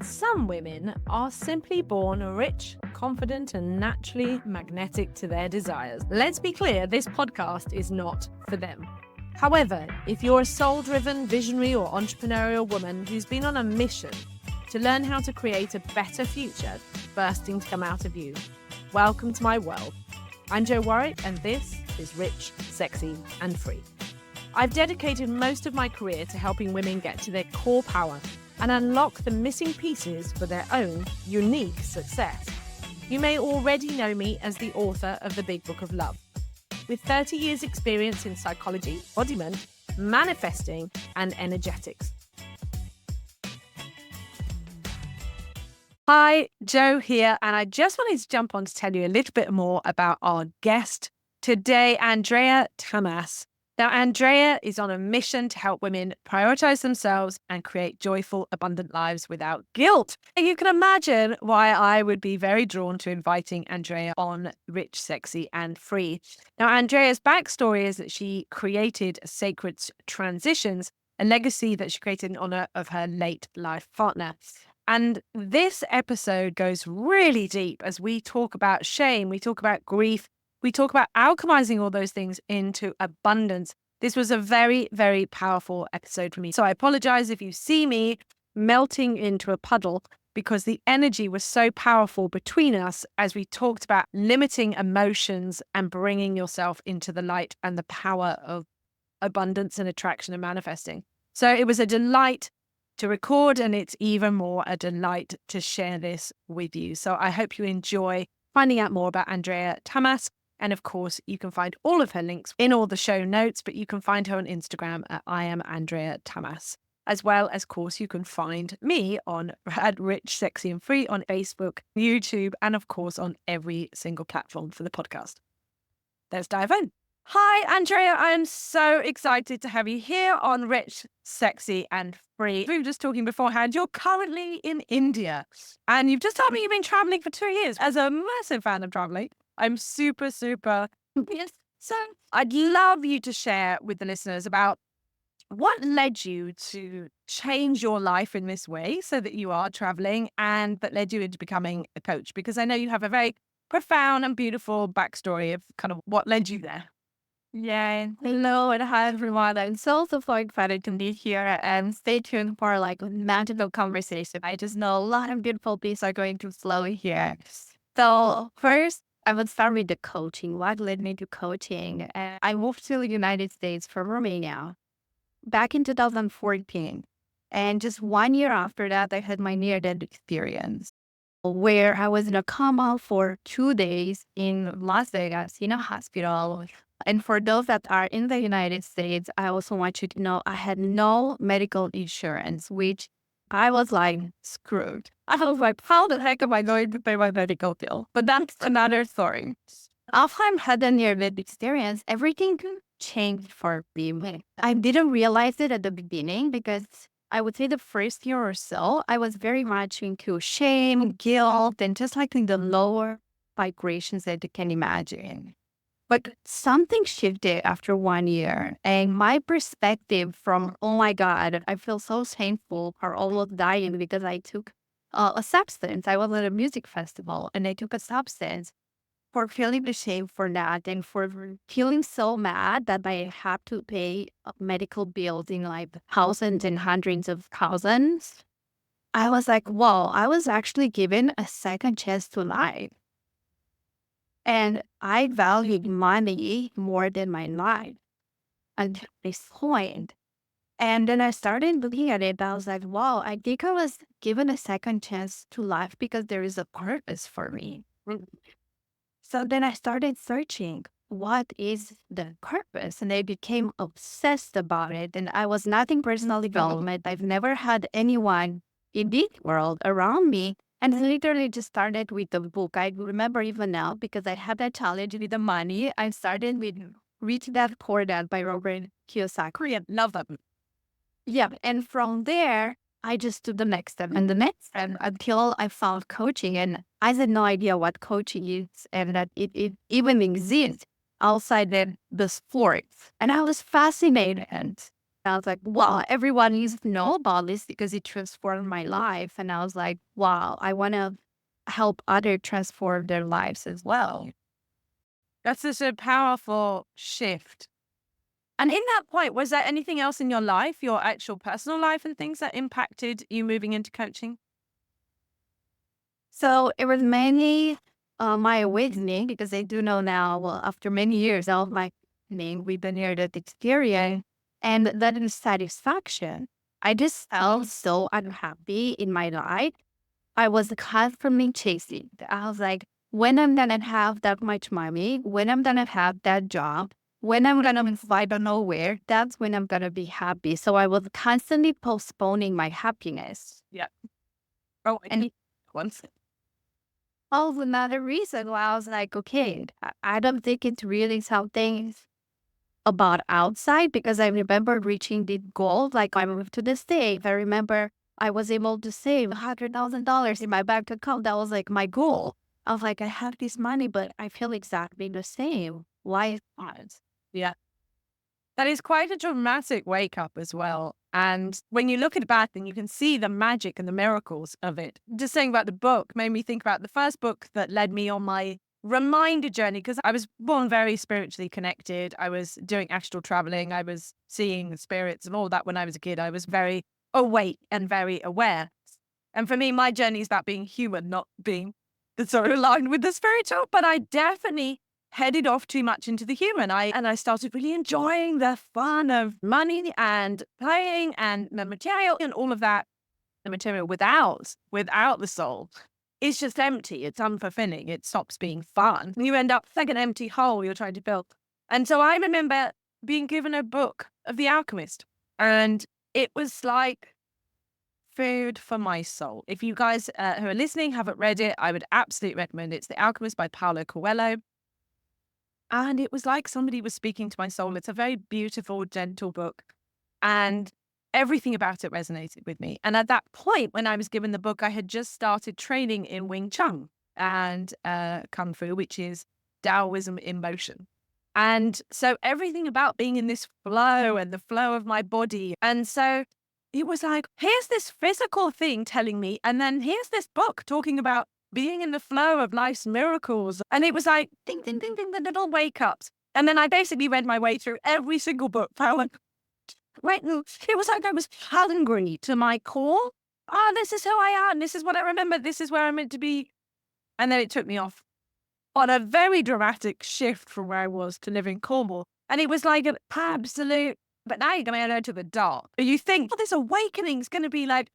Some women are simply born rich, confident, and naturally magnetic to their desires. Let's be clear, this podcast is not for them. However, if you're a soul-driven, visionary, or entrepreneurial woman who's been on a mission to learn how to create a better future bursting to come out of you, welcome to my world. I'm Jo Warwick, and this is Rich, Sexy, and Free. I've dedicated most of my career to helping women get to their core power and unlock the missing pieces for their own unique success. You may already know me as the author of The Big Book of Love. With 30 years experience in psychology, embodiment, manifesting, and energetics. Hi, Jo here, and I just wanted to jump on to tell you a little bit more about our guest today, Andreea Tamas. Now, Andrea is on a mission to help women prioritize themselves and create joyful, abundant lives without guilt. And you can imagine why I would be very drawn to inviting Andrea on Rich, Sexy, and Free. Now, Andrea's backstory is that she created Sacred Transitions, a legacy that she created in honor of her late life partner. And this episode goes really deep as we talk about shame, we talk about grief, we talk about alchemizing all those things into abundance. This was a very, very powerful episode for me. So I apologize if you see me melting into a puddle because the energy was so powerful between us as we talked about limiting emotions and bringing yourself into the light and the power of abundance and attraction and manifesting. So it was a delight to record, and it's even more a delight to share this with you. So I hope you enjoy finding out more about Andreea Tamas. And of course, you can find all of her links in all the show notes, but you can find her on Instagram at I am Andreea Tamas. As well as, of course, you can find me at Rich, Sexy and Free on Facebook, YouTube, and of course on every single platform for the podcast. Let's dive in. Hi, Andrea. I am so excited to have you here on Rich, Sexy and Free. We were just talking beforehand. You're currently in India, and you've just told me you've been traveling for 2 years. As a massive fan of traveling, I'm super yes. So I'd love you to share with the listeners about what led you to change your life in this way so that you are traveling and that led you into becoming a coach, because I know you have a very profound and beautiful backstory of kind of what led you there. Yeah, hello and hi everyone. I'm so excited to be here, and stay tuned for like a magical conversation. I just know a lot of beautiful things are going to flow here. So first, I would start with the coaching. What led me to coaching? I moved to the United States from Romania back in 2014. And just 1 year after that, I had my near-death experience where I was in a coma for 2 days in Las Vegas in a hospital. And for those that are in the United States, I also want you to know I had no medical insurance, which I was like screwed. I was like, how the heck am I going to pay my medical bill? But that's another story. After I had a near-death experience, everything changed for me. I didn't realize it at the beginning because I would say the first year or so, I was very much into shame, guilt, and just like in the lower vibrations that you can imagine. But something shifted after 1 year, and my perspective from, oh my God, I feel so shameful for almost dying because I took a substance. I was at a music festival and I took a substance for feeling the shame for that and for feeling so mad that I had to pay medical bills in like thousands and hundreds of thousands. I was like, whoa, I was actually given a second chance to life. And I valued money more than my life until this point. And then I started looking at it. I was like, wow, I think I was given a second chance to life because there is a purpose for me. So then I started searching, what is the purpose? And I became obsessed about it. And I was not in personal development. I've never had anyone in this world around me. And I literally just started with the book. I remember even now because I had that challenge with the money. I started with Rich Dad Poor Dad by Robert Kiyosaki. I love that book. Yeah. And from there, I just took the next step and the next step until I found coaching. And I had no idea what coaching is and that it even exists outside the sports. And I was fascinated. I was like, wow, everyone needs to know about this because it transformed my life. And I was like, wow, I want to help others transform their lives as well. That's such a powerful shift. And in that point, was there anything else in your life, your actual personal life and things that impacted you moving into coaching? So it was mainly my awakening because I do know now, well, after many years of my awakening, we've been here that experience and that is satisfaction. I just felt so unhappy in my life. I was constantly chasing. I was like, when I'm gonna have that much money, when I'm gonna have that job, when I'm gonna move I don't know where, that's when I'm gonna be happy. So I was constantly postponing my happiness. Yeah. Oh, And once. also another reason why I was like, okay, I don't think it's really something about outside because I remember reaching the goal. Like I moved to the States. I remember I was able to save $100,000 in my bank account. That was like my goal. I was like, I have this money, but I feel exactly the same. Why is that? Yeah. That is quite a dramatic wake up as well. And when you look at a bad thing, you can see the magic and the miracles of it. Just saying about the book made me think about the first book that led me on my reminder journey, because I was born very spiritually connected. I was doing astral traveling. I was seeing spirits and all that when I was a kid. I was very awake and very aware. And for me, my journey is about being human, not being sort of aligned with the spiritual. But I definitely headed off too much into the human. I started really enjoying the fun of money and playing and the material and all of that. The material without the soul is just empty. It's unfulfilling. It stops being fun. You end up like an empty hole you're trying to fill. And so I remember being given a book of The Alchemist, and it was like food for my soul. If you guys who are listening haven't read it, I would absolutely recommend it. It's The Alchemist by Paulo Coelho. And it was like somebody was speaking to my soul. It's a very beautiful, gentle book. And everything about it resonated with me. And at that point, when I was given the book, I had just started training in Wing Chun and Kung Fu, which is Taoism in motion. And so everything about being in this flow and the flow of my body. And so it was like, here's this physical thing telling me, and then here's this book talking about being in the flow of life's miracles. And it was like, ding, ding, ding, ding, the little wake ups. And then I basically read my way through every single book. Wait, it was like I was hungry to my core. Oh, this is who I am. This is what I remember. This is where I'm meant to be. And then it took me off on a very dramatic shift from where I was to live in Cornwall. And it was like an absolute, but now you're going to go to the dark. You think, oh, this awakening is going to be like,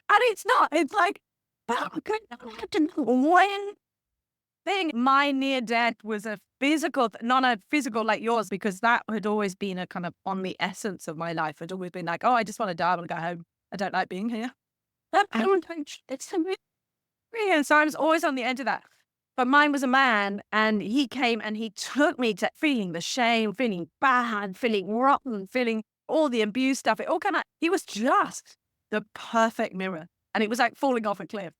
and it's not. It's like, but I have to know when. Thing. My near death was a physical, not a physical like yours, because that had always been a kind of on the essence of my life. I'd always been like, oh, I just want to die. I want to go home. I don't like being here. I don't it's so weird. And so I was always on the edge of that. But mine was a man, and he came and he took me to feeling the shame, feeling bad, feeling rotten, feeling all the abuse stuff. It all kind of, he was just the perfect mirror. And it was like falling off a cliff.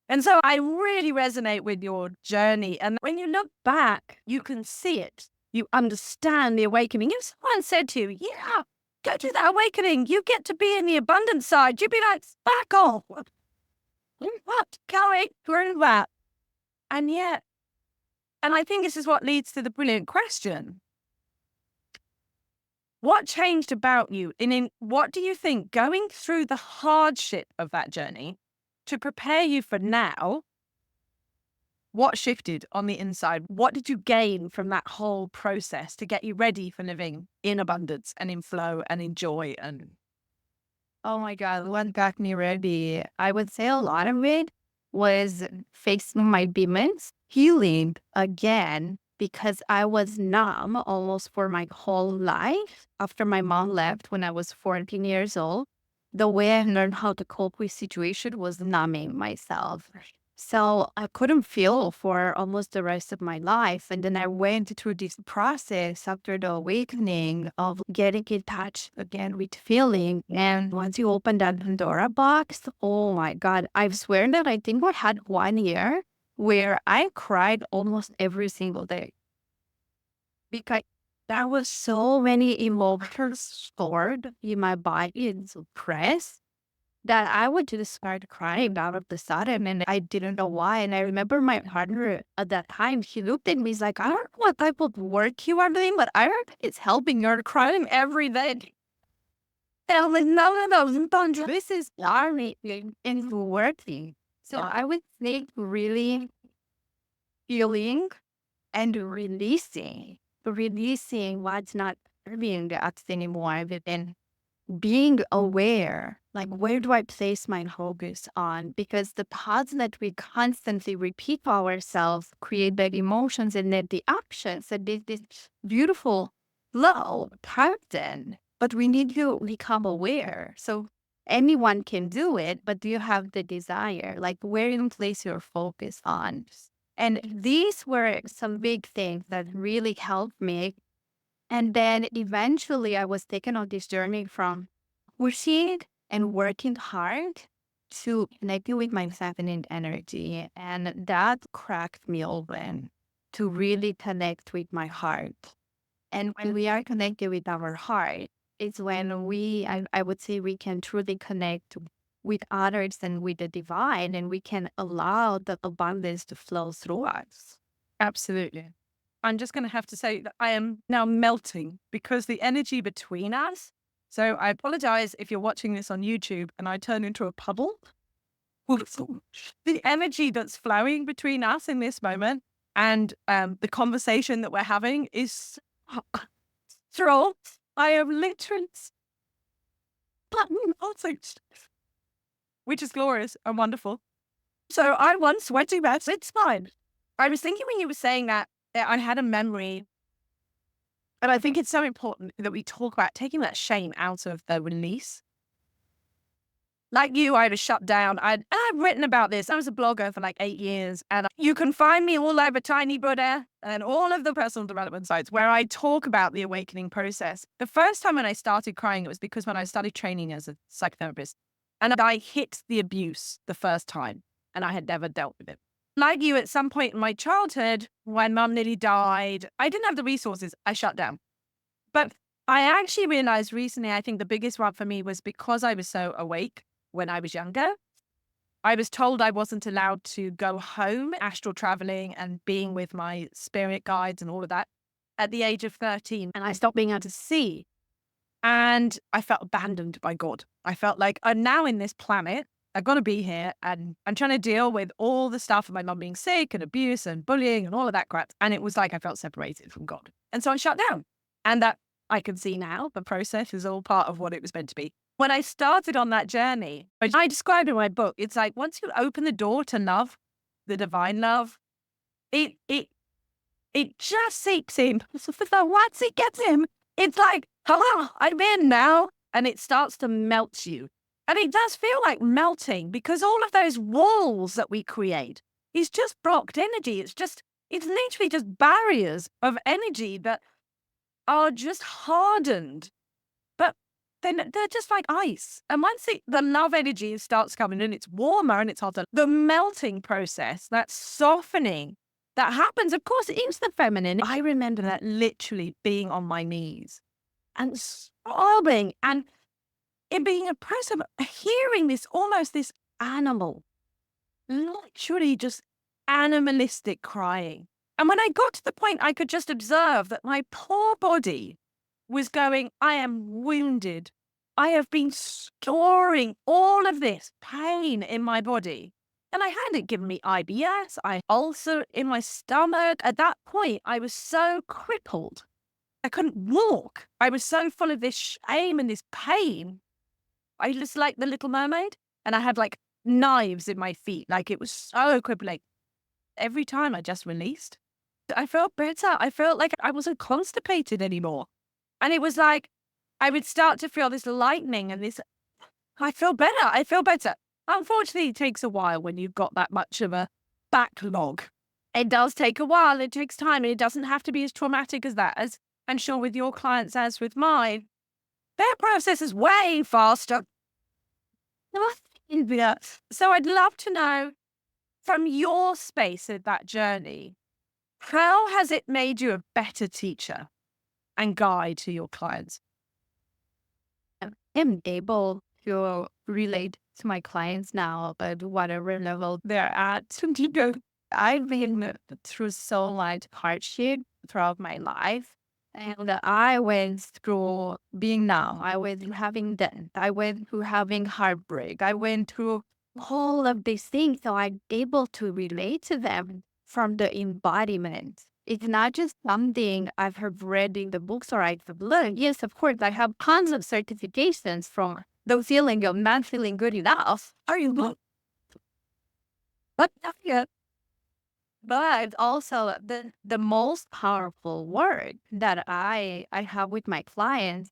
And so I really resonate with your journey. And when you look back, you can see it. You understand the awakening. If someone said to you, yeah, go to that awakening, you get to be in the abundant side, you'd be like, back off. What? Going through that. And yet, and I think this is what leads to the brilliant question. What changed about you? And what do you think going through the hardship of that journey to prepare you for now, what shifted on the inside? What did you gain from that whole process to get you ready for living in abundance and in flow and in joy? And oh my God, what got me ready? I would say a lot of it was facing my demons, healing again, because I was numb almost for my whole life. After my mom left when I was 14 years old, the way I learned how to cope with situation was numbing myself. So I couldn't feel for almost the rest of my life. And then I went through this process after the awakening of getting in touch again with feeling. And once you open that Pandora box, oh my God, I've sworn that I think I had 1 year where I cried almost every single day. Because there was so many emotions stored in my body and suppressed that I would just start crying out of the sudden, and I didn't know why. And I remember my partner at that time, he looked at me, he's like, I don't know what type of work you are doing, but I don't think it's helping. You're crying every day. And I'm like, no, don't. This is army and working. So I would think really feeling and releasing what's not serving us anymore, but then being aware, like where do I place my focus on? Because the thoughts that we constantly repeat to ourselves create the emotions and then the actions and this beautiful flow pattern. But we need to become aware. So anyone can do it, but do you have the desire? Like where you place your focus on? And these were some big things that really helped me. And then eventually I was taken on this journey from pushing and working hard to connecting with my feminine energy. And that cracked me open to really connect with my heart. And when we are connected with our heart, it's when I would say we can truly connect with others and with the divine, and we can allow the abundance to flow through us. Absolutely. I'm just going to have to say that I am now melting because the energy between us. So I apologize if you're watching this on YouTube and I turn into a puddle. The energy that's flowing between us in this moment and the conversation that we're having is strong. I am literally melting, which is glorious and wonderful. So I want sweaty mess. It's fine. I was thinking when you were saying that I had a memory, and I think it's so important that we talk about taking that shame out of the release. Like you, I was shut down. I've written about this. I was a blogger for like 8 years, and you can find me all over Tiny Buddha and all of the personal development sites where I talk about the awakening process. The first time when I started crying, it was because when I started training as a psychotherapist, and I hit the abuse the first time, and I had never dealt with it. Like you, at some point in my childhood, when mum nearly died, I didn't have the resources. I shut down. But I actually realized recently, I think the biggest one for me was because I was so awake when I was younger. I was told I wasn't allowed to go home, astral traveling and being with my spirit guides and all of that at the age of 13. And I stopped being able to see. And I felt abandoned by God. I felt like I'm now in this planet. I've got to be here, and I'm trying to deal with all the stuff of my mum being sick and abuse and bullying and all of that crap. And it was like I felt separated from God. And so I shut down. And that I can see now the process is all part of what it was meant to be. When I started on that journey, I described in my book, it's like once you open the door to love, the divine love, it just seeps in. So once it gets in, it's like, hello, I'm in now. And it starts to melt you. And it does feel like melting because all of those walls that we create is just blocked energy. It's literally just barriers of energy that are just hardened. But then they're just like ice. And once the love energy starts coming in, it's warmer and it's hotter. The melting process, that softening that happens, of course, it's the feminine. I remember that literally being on my knees and sobbing and it being a process of hearing this, almost this animal, literally just animalistic crying. And when I got to the point, I could just observe that my poor body was going, I am wounded. I have been storing all of this pain in my body. And I had it given me IBS, I ulcer in my stomach. At that point, I was so crippled. I couldn't walk. I was so full of this shame and this pain. I just like the Little Mermaid, and I had like knives in my feet. Like it was so crippling. Every time I just released, I felt better. I felt like I wasn't constipated anymore. And it was like, I would start to feel this lightening and this, I feel better. I feel better. Unfortunately, it takes a while when you've got that much of a backlog. It does take a while. It takes time, and it doesn't have to be as traumatic as that, as I'm sure with your clients as with mine. Their process is way faster. So I'd love to know from your space of that journey, how has it made you a better teacher? and guide to your clients? I'm able to relate to my clients now at whatever level they're at. You know, I've been through so much hardship throughout my life. And I went through being now. I went through having death. I went through having heartbreak. I went through all of these things. So I'm able to relate to them from the embodiment. It's not just something I've heard read in the books or I've learned. Yes, of course, I have tons of certifications from the feeling of not feeling good enough. Are you not? But not yet. But also the most powerful word that I have with my clients,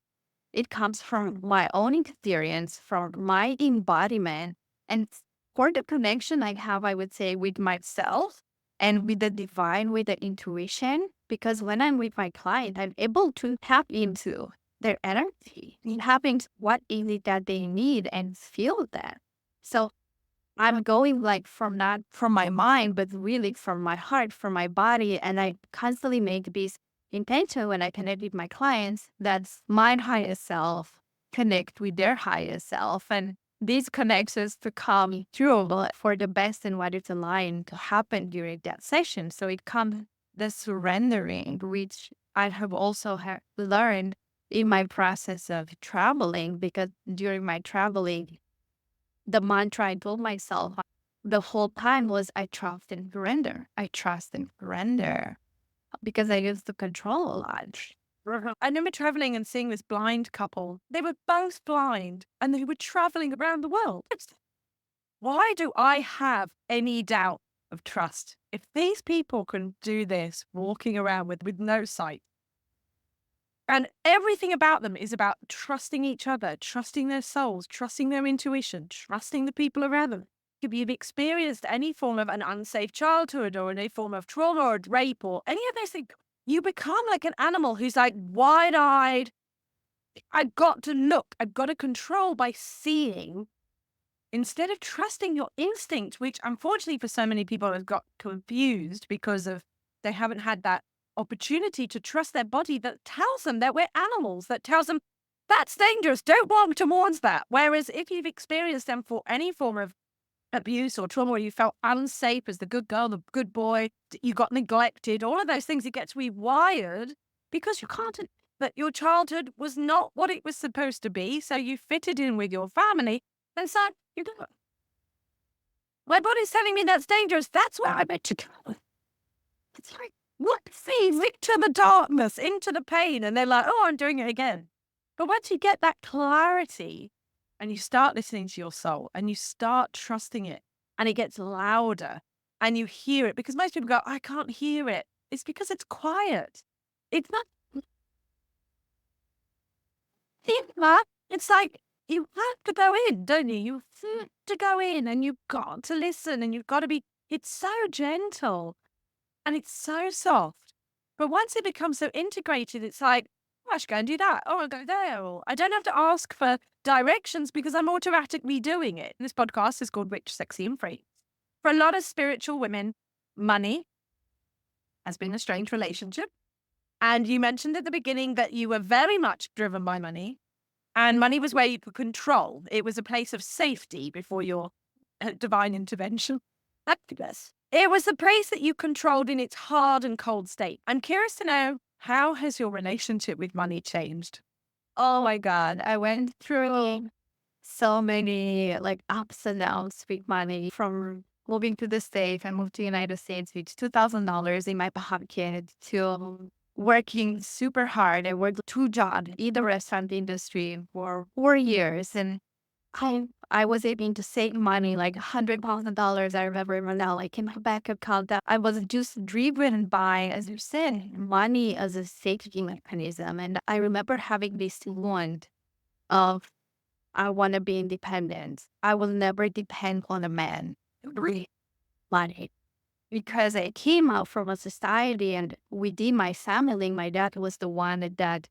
it comes from my own experience, from my embodiment, and for the connection I have, I would say, with myself and with the divine, with the intuition. Because when I'm with my client, I'm able to tap into their energy, tapping what is it that they need and feel that. So I'm going like from not from my mind, but really from my heart, from my body. And I constantly make this intention when I connect with my clients, that's my highest self connect with their highest self. And these connections to come true but for the best and what is aligned to happen during that session. So it comes the surrendering, which I have also learned in my process of traveling, because during my traveling, the mantra I told myself the whole time was I trust and surrender. I trust and surrender because I used to control a lot. I remember traveling and seeing this blind couple. They were both blind and they were traveling around the world. Why do I have any doubt of trust? If these people can do this walking around with no sight, and everything about them is about trusting each other, trusting their souls, trusting their intuition, trusting the people around them. If you've experienced any form of an unsafe childhood or any form of trauma or rape or any of those things, you become like an animal who's like wide-eyed. I've got to look, I've got to control by seeing instead of trusting your instinct, which unfortunately for so many people has got confused because of they haven't had that opportunity to trust their body that tells them that we're animals, that tells them that's dangerous, don't walk towards that. Whereas if you've experienced them for any form of abuse or trauma where you felt unsafe as the good girl, the good boy, you got neglected, all of those things, it gets rewired because you can't, that your childhood was not what it was supposed to be. So you fitted in with your family. And so you go, my body's telling me that's dangerous. That's where I meant to go. It's like, what? See, into the darkness, into the pain. And they're like, oh, I'm doing it again. But once you get that clarity and you start listening to your soul and you start trusting it and it gets louder and you hear it, because most people go, I can't hear it. It's because it's quiet. It's not. It's like you have to go in, don't you? You have to go in and you've got to listen and you've got to be, it's so gentle and it's so soft. But once it becomes so integrated, it's like, oh, I should go and do that. Oh, I'll go there. Or I don't have to ask for directions because I'm automatically doing it. This podcast is called Rich, Sexy and Free. For a lot of spiritual women, money has been a strange relationship. And you mentioned at the beginning that you were very much driven by money. And money was where you could control. It was a place of safety before your divine intervention. Activist. It was a place that you controlled in its hard and cold state. I'm curious to know, how has your relationship with money changed? Oh my God. I went through so many like ups and downs with money from moving to the States. I moved to the United States with $2,000 in my pocket to working super hard. I worked two jobs in the restaurant industry for 4 years. And I was able to save money, like $100,000. I remember even now, like in my bank account, that I was just driven by, as you said, money as a safety mechanism. And I remember having this want of, I want to be independent. I will never depend on a man. Really, money. Because I came out from a society and within my family, my dad was the one that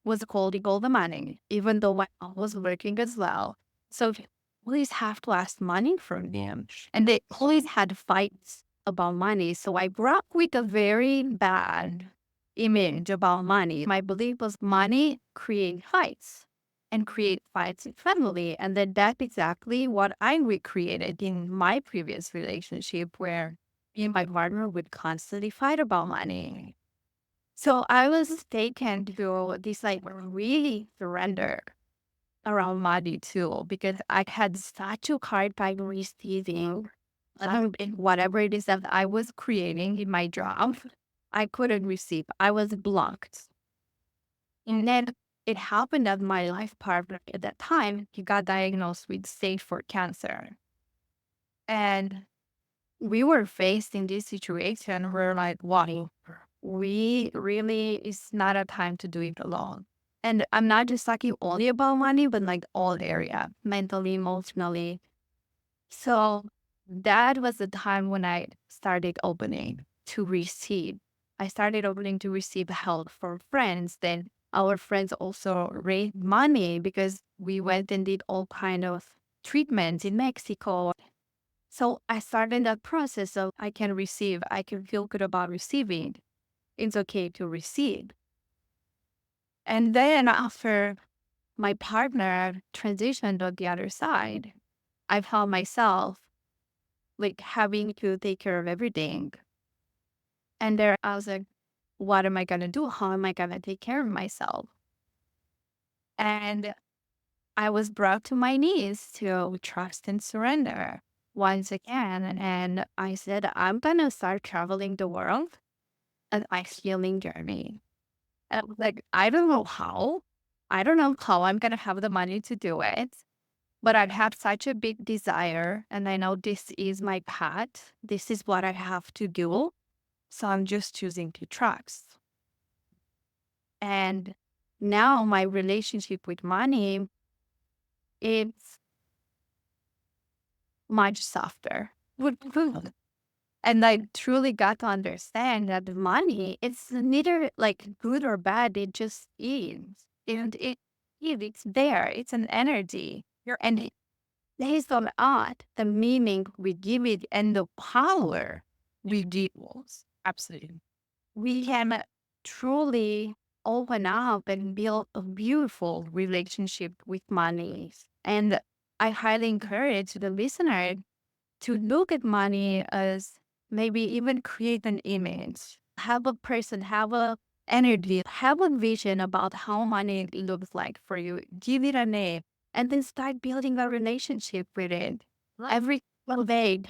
was holding all the money, even though my mom was working as well. So they always have to ask money from them. And they always had fights about money. So I grew up with a very bad image about money. My belief was money create fights and create fights in family. And then that's exactly what I recreated in my previous relationship where me and my partner would constantly fight about money. So I was taken to this like really surrender around money too, because I had such a hard time receiving whatever it is that I was creating in my job. I couldn't receive. I was blocked. And then it happened that my life partner at that time, he got diagnosed with stage 4 cancer. And we were faced in this situation where like, wow, we really, it's not a time to do it alone. And I'm not just talking only about money, but like all area, mentally, emotionally. So that was the time when I started opening to receive. I started opening to receive help from friends. Then our friends also raised money because we went and did all kind of treatments in Mexico. So I started that process of I can receive, I can feel good about receiving. It's okay to receive. And then after my partner transitioned on the other side, I found myself like having to take care of everything. And there I was like, what am I gonna do? How am I gonna take care of myself? And I was brought to my knees to trust and surrender once again. And I said, I'm gonna start traveling the world as my healing journey. And I was like, I don't know how. I don't know how I'm gonna have the money to do it. But I have such a big desire, and I know this is my path. This is what I have to do. So I'm just choosing to trust. And now my relationship with money is much softer. And I truly got to understand that the money, it's neither like good or bad. It just is. And it's there. It's an energy. And based on art, the meaning we give it and the power we give it. Absolutely. We can truly open up and build a beautiful relationship with money. And I highly encourage the listener to look at money as maybe even create an image, have a person, have a energy, have a vision about how money looks like for you, give it a name, and then start building a relationship with it. Every day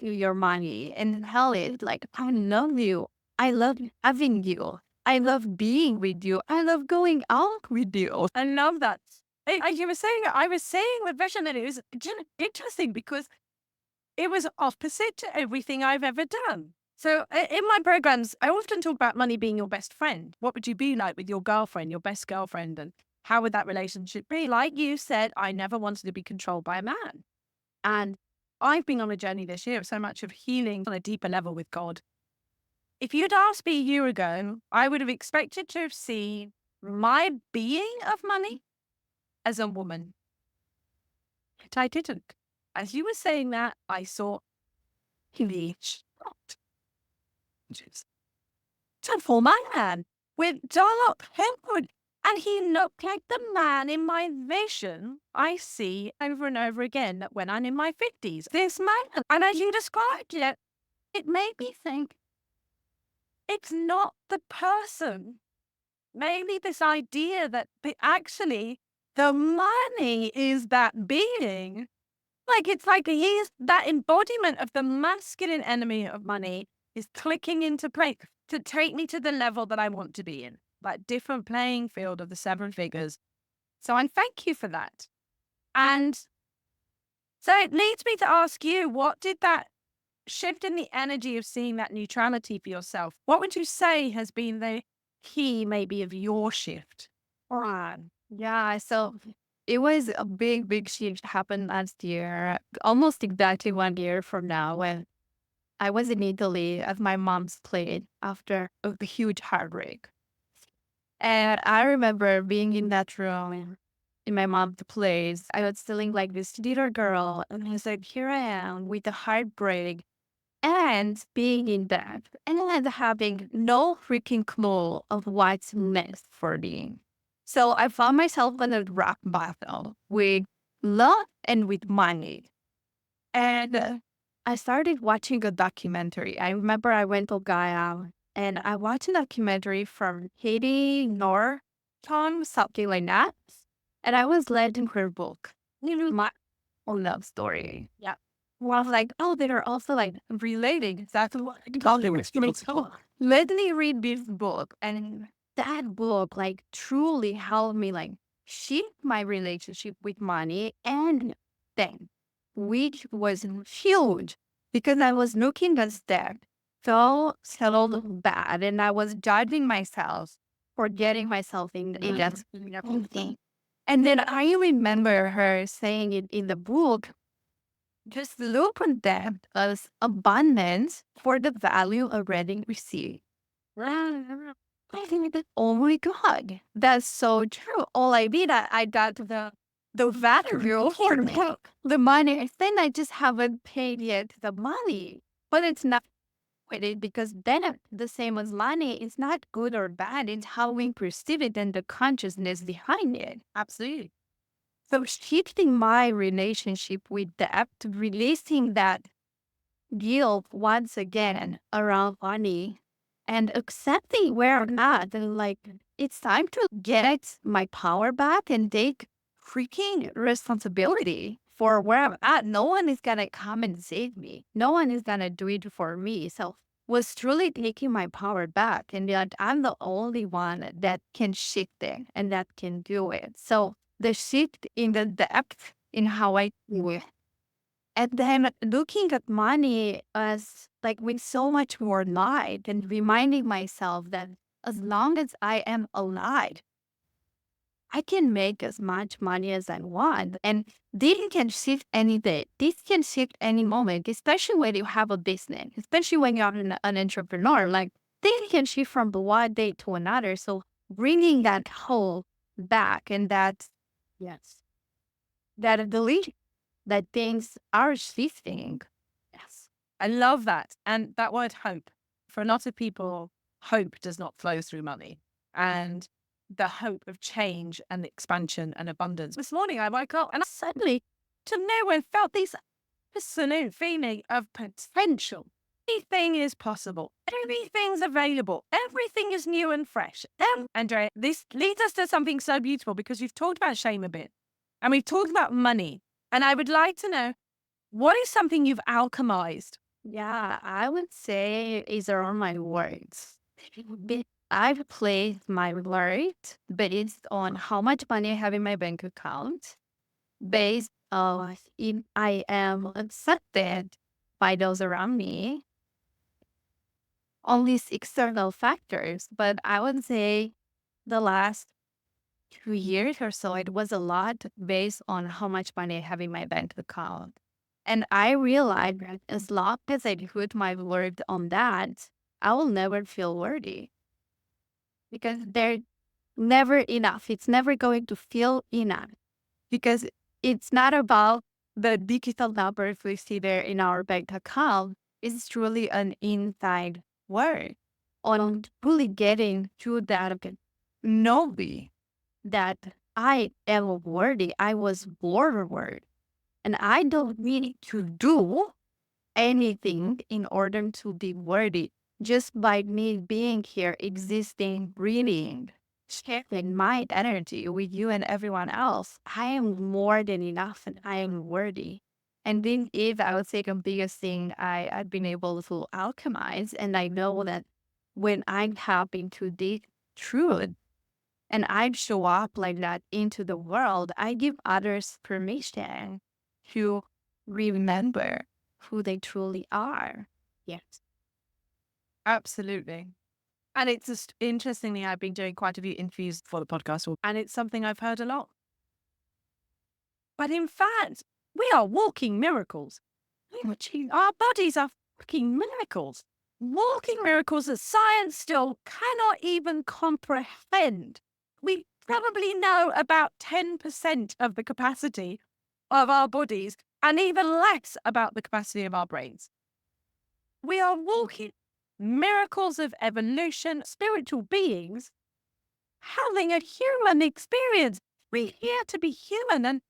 to your money and tell it like, I love you. I love having you. I love being with you. I love going out with you. I love that. You were saying, I was saying with vision, and it was interesting because it was opposite to everything I've ever done. So in my programs, I often talk about money being your best friend. What would you be like with your girlfriend, your best girlfriend? And how would that relationship be? Like you said, I never wanted to be controlled by a man. And I've been on a journey this year of so much of healing on a deeper level with God. If you'd asked me a year ago, I would have expected to have seen my being of money as a woman. But I didn't. As you were saying that, I saw the full man with dark hair. And he looked like the man in my vision I see over and over again when I'm in my 50s. This man. And as you described it, it made me think it's not the person. Maybe this idea that actually the money is that being. Like, it's like he's that embodiment of the masculine enemy of money is clicking into place to take me to the level that I want to be in, like different playing field of the 7 figures. So I thank you for that. And so it leads me to ask you, what did that shift in the energy of seeing that neutrality for yourself? What would you say has been the key maybe of your shift? Yeah, so it was a big, big shift happened last year, almost exactly 1 year from now, when I was in Italy at my mom's place after a huge heartbreak. And I remember being in that room in my mom's place. I was feeling like this little girl, and I was like, here I am with the heartbreak. and being in debt and having no freaking clue of what's next for me. So I found myself in a rock bottom with love and with money. And I started watching a documentary. I remember I went to Gaia and I watched a documentary from Haiti Norton, something like that. And I was led to her book, my own love story. Yeah. Well, I was like, oh, they're also like relating. That's what I thought they were. So let me read this book. And that book like truly helped me like shift my relationship with money and then, which was huge because I was looking at that so bad and I was judging myself for getting myself in that thing. And then I remember her saying it in the book, just look on them as abundance for the value already received. I think that, oh my God, that's so true. All I did, I got the value for the money. I think I just haven't paid yet the money, but it's not with it because then the same as money, it's not good or bad. It's how we perceive it and the consciousness behind it. Absolutely. So shifting my relationship with debt, releasing that guilt once again around money and accepting where I'm at and like it's time to get my power back and take freaking responsibility for where I'm at. No one is gonna come and save me. No one is gonna do it for me. So was truly taking my power back and that I'm the only one that can shift it and that can do it. So the shift in the depth in how I do it. And then looking at money as like with so much more light and reminding myself that as long as I am alive, I can make as much money as I want. And this can shift any day. This can shift any moment, especially when you have a business, especially when you're an entrepreneur. Like this can shift from one day to another. So bringing that whole back and that, yes, that belief that things are shifting. Yes. I love that. And that word hope. For a lot of people, hope does not flow through money. And the hope of change and expansion and abundance. This morning I woke up and I suddenly, to nowhere, felt this absolute feeling of potential. Everything is possible. Everything's available. Everything is new and fresh. Andrea, this leads us to something so beautiful because we've talked about shame a bit and we've talked about money. And I would like to know, what is something you've alchemized? Yeah, I would say is around my words. I've placed my word based on how much money I have in my bank account, based on if I am accepted by those around me, on these external factors. But I would say the last 2 years or so, it was a lot based on how much money I have in my bank account. And I realized that as long as I put my word on that, I will never feel worthy because they're never enough. It's never going to feel enough because it's not about the digital numbers we see there in our bank account. It's truly an inside word on really getting to that knowing that I am worthy. I was born worthy. And I don't need to do anything in order to be worthy. Just by me being here, existing, breathing, sharing my energy with you and everyone else, I am more than enough and I am worthy. And then if I would say the biggest thing I've been able to alchemize, and I know that when I tap into this truth, and I show up like that into the world, I give others permission to remember who they truly are. Yes. Absolutely. And it's just interestingly, I've been doing quite a few interviews for the podcast, and it's something I've heard a lot. But in fact, we are walking miracles. Our bodies are fucking miracles. Walking miracles that science still cannot even comprehend. We probably know about 10% of the capacity of our bodies and even less about the capacity of our brains. We are walking miracles of evolution, spiritual beings having a human experience. We're here to be human, and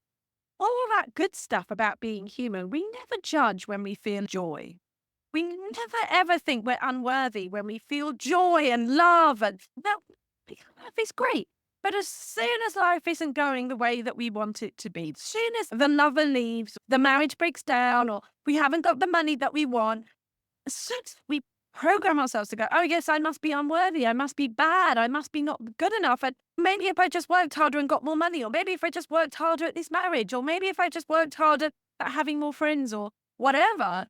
all that good stuff about being human. We never judge when we feel joy. We never ever think we're unworthy when we feel joy and love. And no, life is great. But as soon as life isn't going the way that we want it to be, as soon as the lover leaves, the marriage breaks down, or we haven't got the money that we want, as soon as we program ourselves to go, oh, yes, I must be unworthy. I must be bad. I must be not good enough. And maybe if I just worked harder and got more money, or maybe if I just worked harder at this marriage, or maybe if I just worked harder at having more friends or whatever.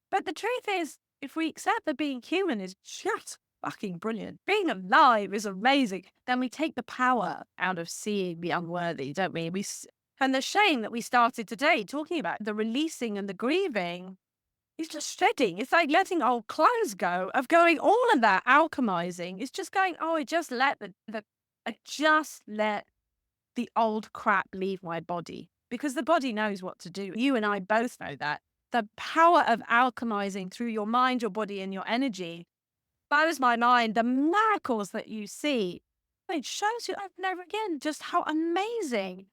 But the truth is, if we accept that being human is just fucking brilliant, being alive is amazing, then we take the power out of seeing the unworthy, don't we? And the shame that we started today talking about, the releasing and the grieving, is just shedding. It's like letting old clothes go, of going all of that alchemizing. It's just going, oh, I just let the old crap leave my body, because the body knows what to do. You and I both know that. The power of alchemizing through your mind, your body, and your energy blows my mind. The miracles that you see, it shows you over and over again just how amazing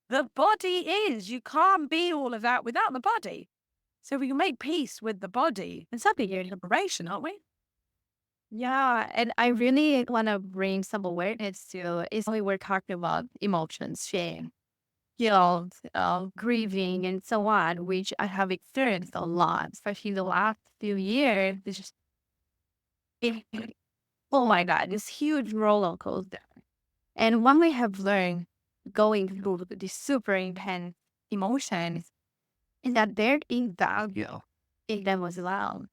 the body is. You can't be all of that without the body. So we can make peace with the body. It's a big liberation, aren't we? Yeah, and I really want to bring some awareness to is we were talking about emotions, shame, guilt, grieving, and so on, which I have experienced a lot, especially the last few years. It's just, it, oh my God, this huge roller coaster. And when we have learned going through these super intense emotions, is that there is value in them as well.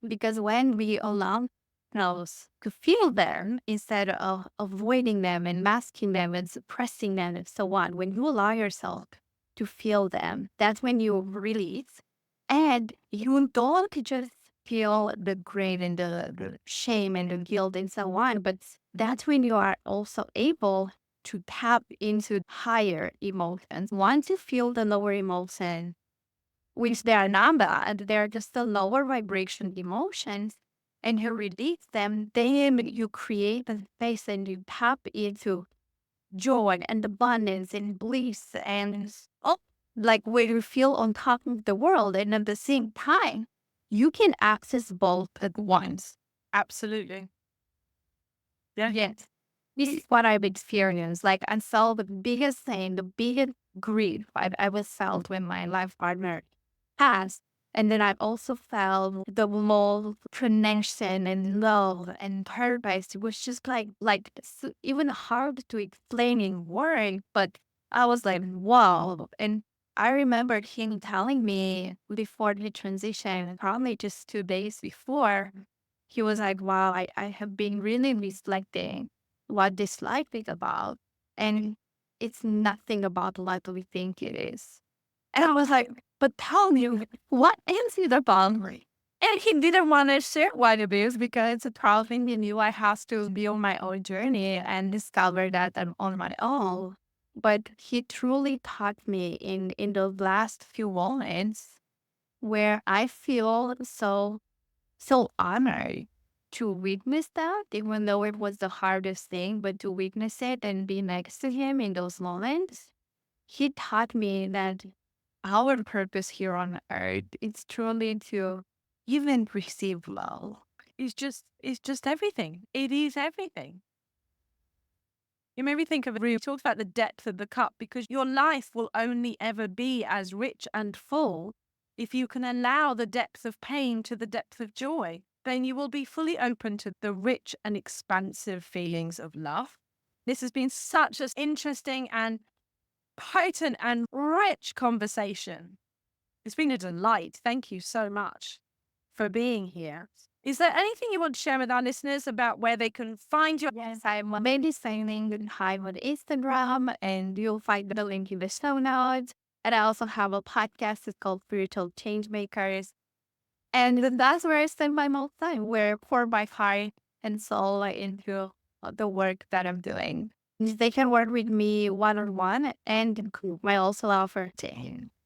Because when we allow ourselves to feel them instead of avoiding them and masking them and suppressing them and so on, when you allow yourself to feel them, that's when you release. And you don't just feel the grief and the shame and the guilt and so on, but that's when you are also able to tap into higher emotions. Once you feel the lower emotion, which they are not bad, they're just the lower vibration emotions, and you release them, then you create a space and you tap into joy and abundance and bliss and like where you feel on top of the world. And at the same time, you can access both at once. Absolutely. Yeah. Yes. This is what I've experienced. Like, I saw the biggest thing, the biggest grief I've ever felt when my life partner passed. And then I've also felt the most connection and love and purpose. It was just like even hard to explain in words, but I was like, wow. And I remember him telling me before the transition, probably just 2 days before, he was like, wow, I have been really reflecting what this life is about. And it's nothing about what we think it is. And I was like, but tell me, what is the boundary? And he didn't want to share what it is because it's probably he knew I have to be on my own journey and discover that I'm on my own. But he truly taught me in the last few moments where I feel so honored to witness that, even though it was the hardest thing, but to witness it and be next to him in those moments. He taught me that our purpose here on earth is truly to even receive love. It's just everything. It is everything. You made me think of you talked about the depth of the cup, because your life will only ever be as rich and full if you can allow the depth of pain to the depth of joy. Then you will be fully open to the rich and expansive feelings of love. This has been such an interesting and potent and rich conversation. It's been a delight. Thank you so much for being here. Is there anything you want to share with our listeners about where they can find you? Yes, I'm maybe signing hi on Instagram, and you'll find the link in the show notes. And I also have a podcast. It's called Spiritual Changemakers. And that's where I spend my most time, where I pour my heart and soul into the work that I'm doing. They can work with me one-on-one, and I also offer to.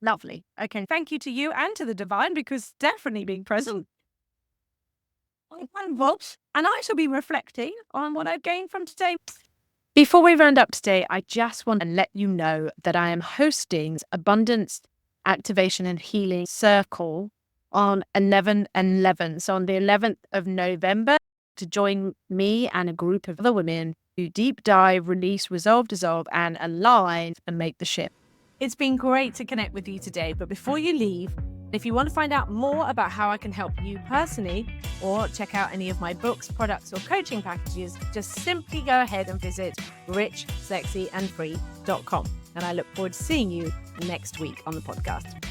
Lovely. Okay. Thank you to you and to the divine, because definitely being present and I shall be reflecting on what I've gained from today. Before we round up today, I just want to let you know that I am hosting Abundance Activation and Healing Circle on 11/11. So on the 11th of November, to join me and a group of other women who deep dive, release, resolve, dissolve, and align and make the shift. It's been great to connect with you today, but before you leave, if you want to find out more about how I can help you personally, or check out any of my books, products, or coaching packages, just simply go ahead and visit richsexyandfree.com. And I look forward to seeing you next week on the podcast.